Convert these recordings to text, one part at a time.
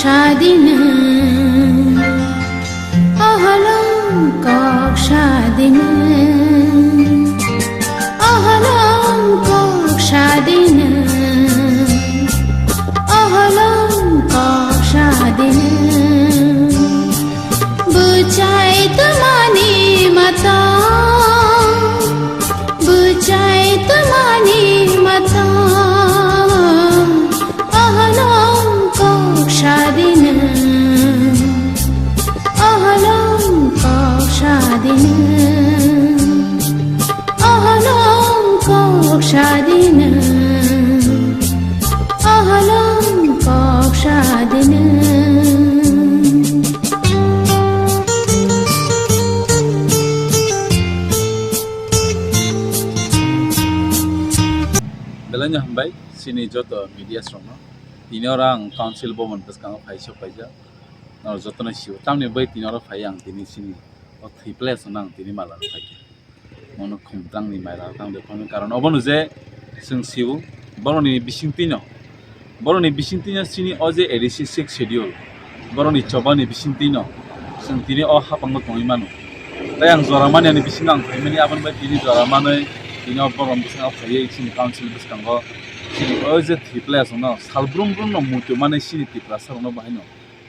shadina ahalam kok shadina ahalam kok shadina ahalam kok shadina bucai temani mata bucai temani mata ahalam kok shadina ahalam kok shadina ahalam kok shadina ahalam kok shadina Belanja hambai sini joto media strong tini orang council boman pas kang phai so paija nor joto na siu tamni bai tini orang phai yang tini sini o three place nang tini mala phai mono khumtang ni maila tang de phone karon obonu je sing siu boroni bising tino sini oje ADC 6 schedule boroni choba ni bising tino sing tini o hapang tong imanu tayang zoramani ni bising ang phai abon bai tini zoramani tini borom bising phai sini council bisang go sini oje three place no salbrum no mutu mane sini three place no bahino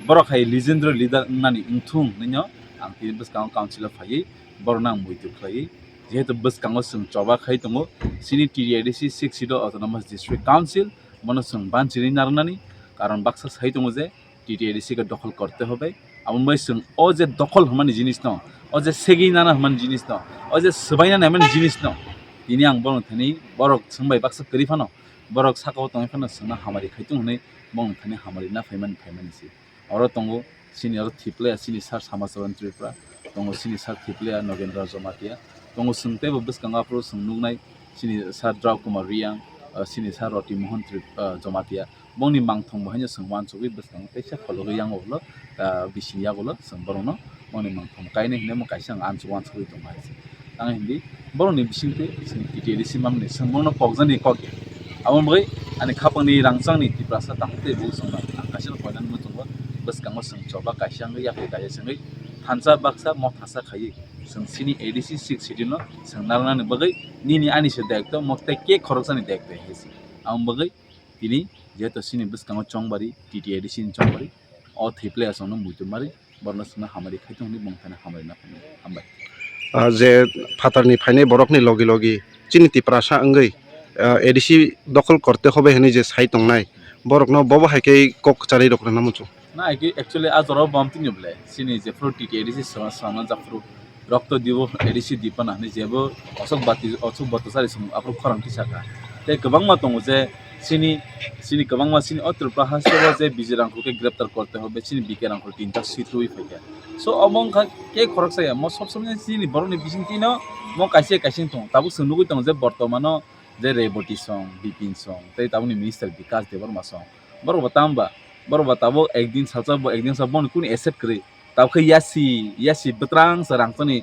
borok hai legendary leader nani unthung nyo ang tini bisang council phai borna mutu khai যেহেতু বস কাঙ্গো song চবা খাই তঙ্গো সিনি TTAADC 6 সিটো autonomous district council মনে song বানচিনি নারনানি কারণ বাক্সা সাই তঙ্গো যে TTAADC কে দখল করতে হবে আমন বাই সং ও যে দখল হমানি জিনিস ন ও যে সেগি নানা হমানি জিনিস ন ও যে সবাইনা নামানি জিনিস ন তিনি আং বন থানি বরক সংবাই বাক্সা করিফানো বরক সাকাও তংফানো সনা হামারি খাইতং হনে বন থানি হামারি না ফাইমানিসি or তঙ্গো Sini or থিপলে Sini sir সমাজরন Tripura তঙ্গো Sini sir থিপলে Nagendra Jamatia tong sungte bus kanga pro sungnungnai sini sa draw kumaria sini sa roti mohan trip jomatia bongni mangthong bahanya sungwan chubi bus kang teisa kholo yang olo bisiya golo samborono bongni mangthong kaine hne mo kaisang an chuwan chubi tong hai tang hindi boroni bisingte sini TTAADC mamni sangmono pokjani koke amon bai ani khapangni rangchangni tiprasa tangte bu sungna akasil poinan mo tongba bus kang sung choba kaisang ya ke kaya sangai thansa baksa mo thasa khai sing sini ADC 6 city no sing narna bagai nini ani se dekto mokte ke khorosani dekte hesi am bagai tini jeto sini bus kang chongbari TTAADC chongbari o thiple asono mutumari borna sna hamari khaitong ni bongthana hamari na ambai je fatarni phaine borokni logi logi chiniti prasa angai ADC দখল করতে হবে হেনি যে সাই তংনাই borokno bobo haike kok chari rokna namuchu na actually azoro bomtini ble sini je pro TTAADC sama japro Rokto dibo ADC dipana ni jebo osok batasari sum apro khorang kisaka te gabang ma tongo je sini gabang ma sini otr prahas ko je bijirang ko ke greptar korte hobe sini bikerang ko tinta situi feke so among ke khorok saya mo sob somne sini boroni bising tino mo kaise tong tabu sunugui tong je bortomano je reboti song bipin song te tabuni minister Vikas Debbarma song baro batabo ekdin sabon kun accept kre tau ke yasi betrang serang tani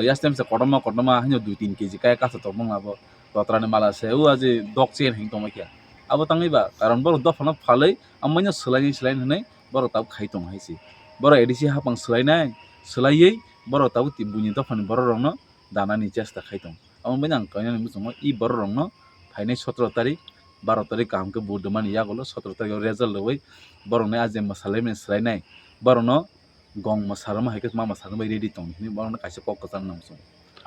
yastem se kodoma hanya 2-3 kg kaya ka sa tomong abo totrane mala se u aje dok chen hing tong makia abo tangi ba karon bor dofana phalai amanya selain hne bor tau khaitong haisi bor ADC hapang selainai bor tau tibuni dofani bor rongno danani chesta khaitong amon benang kanya ni musumo I bor rongno phaine 17 tarik 12 tarik kam ke budmani ya golo 17 tarik result loi bor ne aje masalai men selainai bor no gong masarama haike ma masarama ready tong ni borno kaise kok katan namso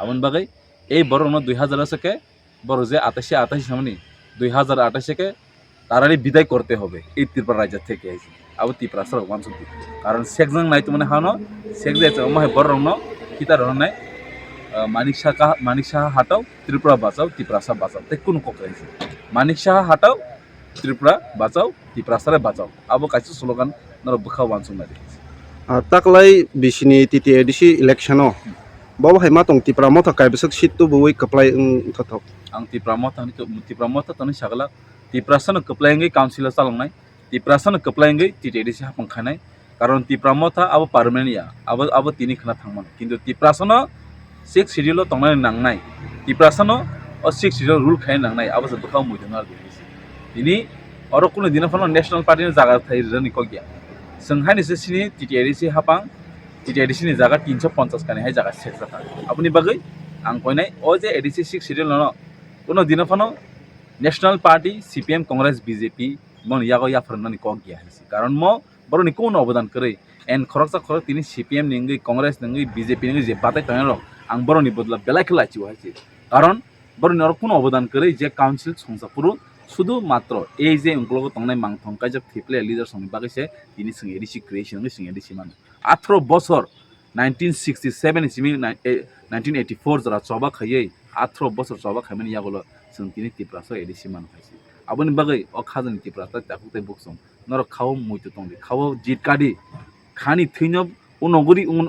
abon bagai ei borno 2000 থেকে বড় যে 28 সামনে 2028 কে তারারি বিদায় করতে হবে এই ত্রিপুরা রাজ্য থেকে আইছে আবো ত্রিপুরা সরকার মানসুন কারণ সেকজং নাই তো মানে হানো সেকজে মাহে বড়নো কিতা রহনাই মানিক শাহ হাটাও ত্রিপুরা বাঁচাও ত্রিপুরা সা বাঁচাও তে কোন কক আইছে মানিক শাহ হাটাও ত্রিপুরা বাঁচাও ত্রিপুরা সারে বাঁচাও আবো কাইছে স্লোগান নর বখা ওয়ানসুন নাই taklai bisini TTAADC electiono bobo hai matong tipra motha kai besak sittu buwi kaplai thothok ang tipra motha tani sagala tipra san kaplai ngai council salangnai tipra san kaplai ngai TTAADC hapang khanai karon tipra motha abo permanent ya abo tini khana thangman kintu tipra san 6 schedule tongnai nangnai tipra san o 6 schedule rule khai nangnai abo sa bukha muidona tini oro kuno dina phano national party ni jaga thai rani kokya Senghaini se sini TTAADC hapang TTAADC ni jaga 350 kani hai jaga set jata aboni bagai ang koinai o je ADC 6 serial no kono dino phano National Party CPM Congress BJP mon yago ya farnani ko gya hisi karon mo boro ni kono অবদান করে en khoroksa khorok tini CPM ningi Congress ningi BJP ningi je batai tanero ang boro ni bodla belai khela chiwa hisi karon boro ni kono অবদান করে je council songsa শুধু মাত্র এই যে উনকলগো তংনাই মাংথং কাজ থিপলে leader সঙ্গে বাগেছে তিনি সঙ্গে এডিসি ক্রিয়েশন সঙ্গে এডিসি মান 18 বছর 1967 সিমি 1984 যারা চবা খাইয়ে 18 বছর চবা খাইমানি ইয়াগলো जों তিনি টিপ্রাসো এডিসি মান খাইছি আবনি বাগৈ অ খাজনি টিপ্রাসা তাকুতে বুকসং নর খাও মুইতো তংদি খাও জিত কাদি খানি থৈনব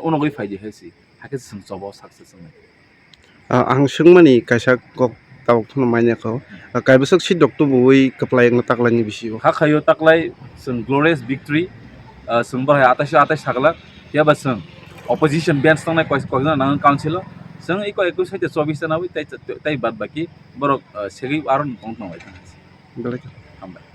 উনগরি ফাইজি হাইছি হাকে जों চবা success ang sengmani kaisa kok tau thono maine ko kaibasok si dokto bui kaplai ng taklani bisio ha khayo taklai जों glorious victory जों बाहाय 28 थागला याबा जों opposition bench tangnai koina nang council जों iko 21 24 na wi tai bat baki borok segi aron tong tong wai belai hambai